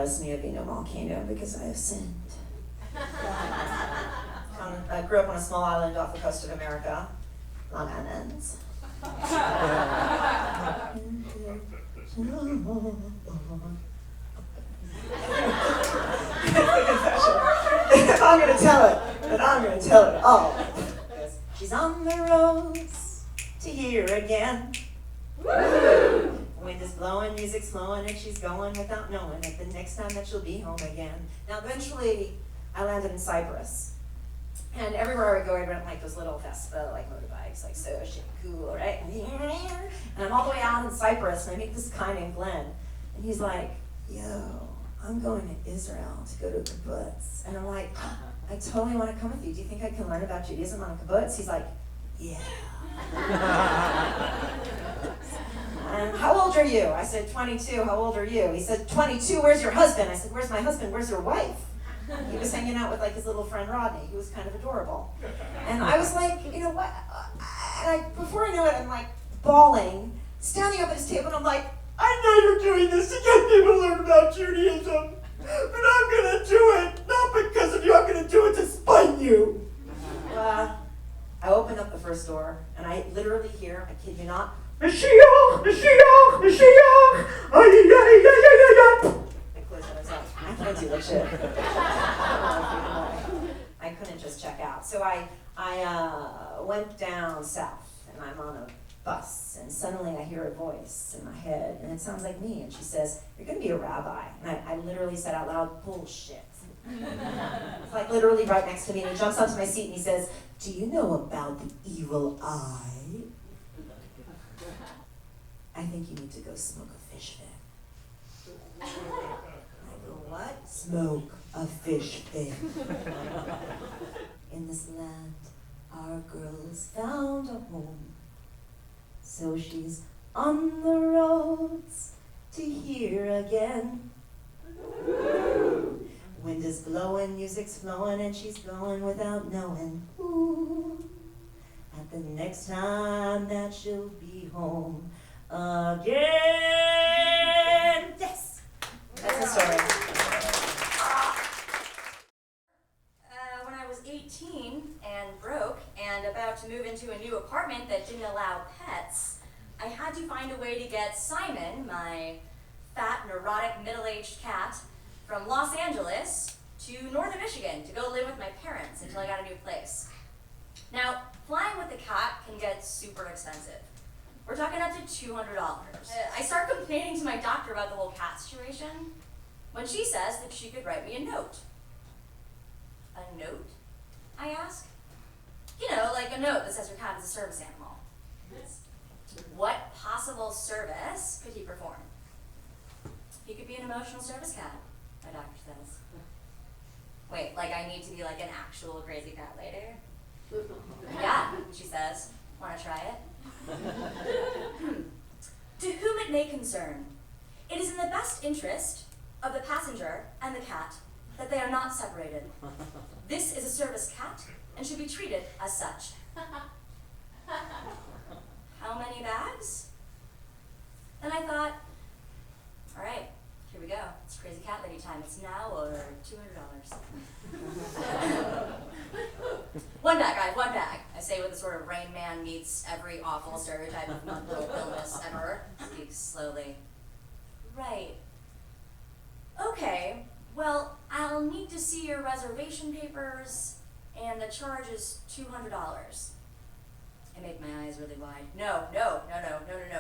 bless me, be no volcano, because I have sinned. I grew up on a small island off the coast of America, Long Island. I'm going to tell it, and I'm going to tell it all. She's on the roads to here again. Woo! Wind is blowing, music's flowing, and she's going without knowing it the next time that she'll be home again. Now, eventually, I landed in Cyprus. And everywhere I would go, I'd rent like those little Vespa, like motorbikes, like so shit cool, right? And I'm all the way out in Cyprus, and I meet this guy named Glenn. And he's like, yo, I'm going to Israel to go to a kibbutz. And I'm like, I totally want to come with you. Do you think I can learn about Judaism on a kibbutz? He's like, yeah. And how old are you? I said, 22. How old are you? He said, 22. Where's your husband? I said, where's my husband? Where's your wife? He was hanging out with like his little friend Rodney, who was kind of adorable. And I was like, you know what? Before I know it, I'm like bawling, standing up at his table, and I'm like, I know you're doing this to get people to learn about Judaism, but I'm going to do it, not because of you, I'm going to do it to spite you. I opened up the first door, and I literally hear, I kid you not, Mashiach, Mashiach, Mashiach, I can't do that shit. I couldn't just check out. So I went down south, and I'm on a bus, and suddenly I hear a voice in my head, and it sounds like me, and she says, you're going to be a rabbi. And I literally said out loud, bullshit. It's like literally right next to me, and he jumps onto my seat, and he says, do you know about the evil eye? I think you need to go smoke a fish fin. I go, what? Smoke a fish fin. In this land, our girl's found a home. So she's on the roads to here again. Wind is blowing, music's flowing, and she's going without knowing. Ooh, at the next time that she'll be home again. Yes, that's the story. When I was 18 and broke and about to move into a new apartment that didn't allow pets, I had to find a way to get Simon, my fat, neurotic, middle-aged cat, from Los Angeles to northern Michigan to go live with my parents until I got a new place. Now, flying with the cat can get super expensive. We're talking up to $200. I start complaining to my doctor about the whole cat situation when she says that she could write me a note. A note? I ask. You know, like a note that says your cat is a service animal. What possible service could he perform? He could be an emotional service cat, my doctor says. Wait, like I need to be like an actual crazy cat lady? Yeah, she says. Want to try it? To whom it may concern, it is in the best interest of the passenger and the cat that they are not separated. This is a service cat and should be treated as such. How many bags? Then I thought, all right, here we go. It's crazy cat lady time. It's now or $200. One bag, I have one bag. I say with a sort of Rain Man meets every awful stereotype of mental illness ever. Speaks slowly. Right. Okay, well, I'll need to see your reservation papers, and the charge is $200. I make my eyes really wide. No,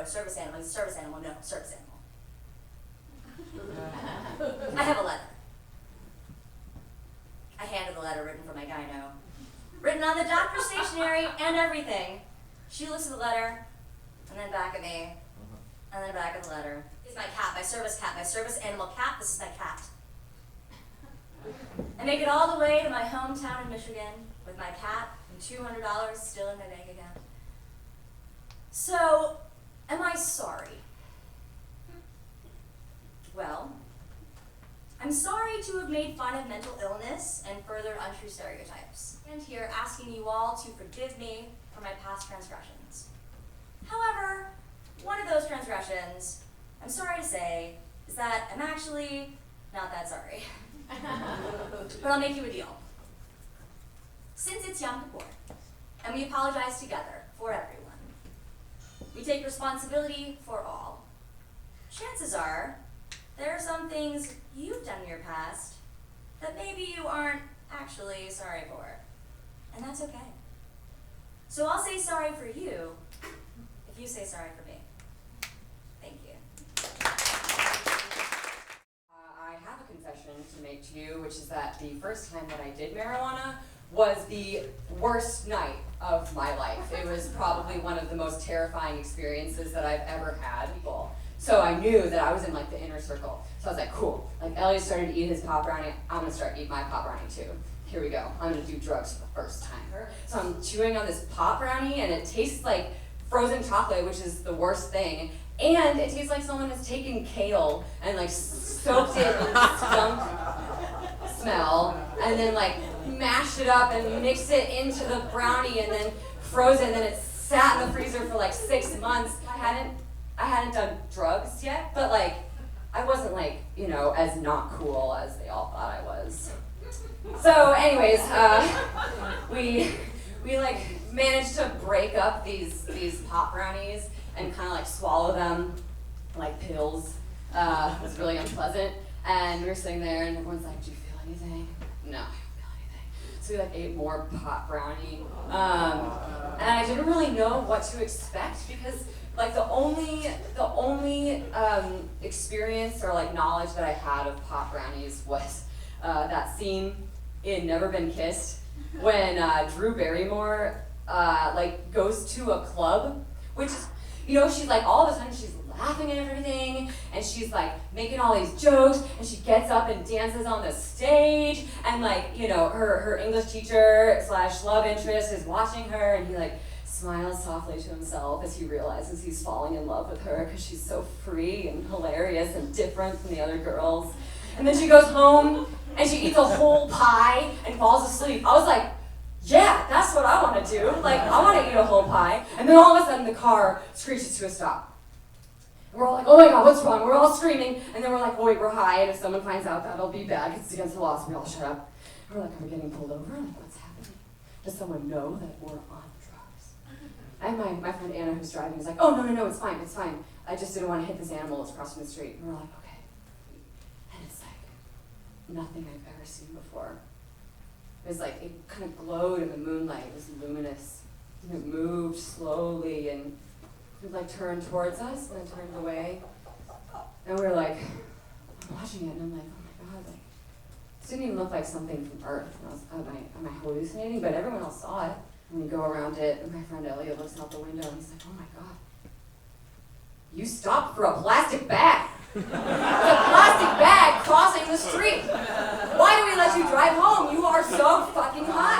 service animal, service animal, no, service animal. I have a letter. I handed the letter written for my gyno. Written on the doctor's stationery and everything. She looks at the letter, and then back at me, and then back at the letter. This is my cat, my service animal cat, this is my cat. I make it all the way to my hometown in Michigan with my cat and $200 still in my bank account. So, am I sorry? Well, I'm sorry to have made fun of mental illness and further untrue stereotypes. And here asking you all to forgive me for my past transgressions. However, one of those transgressions, I'm sorry to say, is that I'm actually not that sorry. But I'll make you a deal. Since it's Yom Kippur, and we apologize together for everyone, we take responsibility for all. Chances are, there are some things you've done in your past that maybe you aren't actually sorry for. And that's okay. So I'll say sorry for you if you say sorry for me. Thank you. I have a confession to make to you, which is that the first time that I did marijuana was the worst night of my life. It was probably one of the most terrifying experiences that I've ever had. So I knew that I was in like the inner circle. So I was like, cool. Like Elliot started to eat his pop brownie, I'm gonna start eating my pop brownie too. Here we go. I'm gonna do drugs for the first time. So I'm chewing on this pop brownie and it tastes like frozen chocolate, which is the worst thing. And it tastes like someone has taken kale and like soaked it in skunk smell and then like mashed it up and mixed it into the brownie and then froze it and then it sat in the freezer for like 6 months. I hadn't done drugs yet, but like I wasn't like, you know, as not cool as they all thought I was. So anyways, we like managed to break up these pop brownies and kind of like swallow them like pills. It was really unpleasant. And we were sitting there and everyone's like, do you feel anything? No, I don't feel anything. So we like ate more pop brownie. And I didn't really know what to expect because like the only experience or like knowledge that I had of pop brownies was that scene in Never Been Kissed when Drew Barrymore like goes to a club, which is, you know, she's like all of a sudden she's laughing at everything and she's like making all these jokes and she gets up and dances on the stage and like, you know, her English teacher / love interest is watching her and he like smiles softly to himself as he realizes he's falling in love with her because she's so free and hilarious and different from the other girls. And then she goes home and she eats a whole pie and falls asleep. I was like, yeah, that's what I want to do. Like, I want to eat a whole pie. And then all of a sudden the car screeches to a stop. And we're all like, oh my God, what's wrong? We're all screaming. And then we're like, oh wait, we're high. And if someone finds out, that'll be bad because it's against the law. So we all shut up. And we're like, are we getting pulled over? Like, what's happening? Does someone know that we're on drugs? And my friend Anna, who's driving, is like, oh, no, it's fine. I just didn't want to hit this animal that's crossing the street. And we're like, okay. And it's like nothing I've ever seen before. It was like, it kind of glowed in the moonlight. It was luminous. And it moved slowly and it like turned towards us and then turned away. And we were like, I'm watching it and I'm like, oh my God, like, this didn't even look like something from Earth. And I was, am I hallucinating? But everyone else saw it. And we go around it and my friend Elliot looks out the window and he's like, oh my God, you stopped for a plastic bag. There's a plastic bag crossing the street. Why do we let you drive home? You are so fucking high.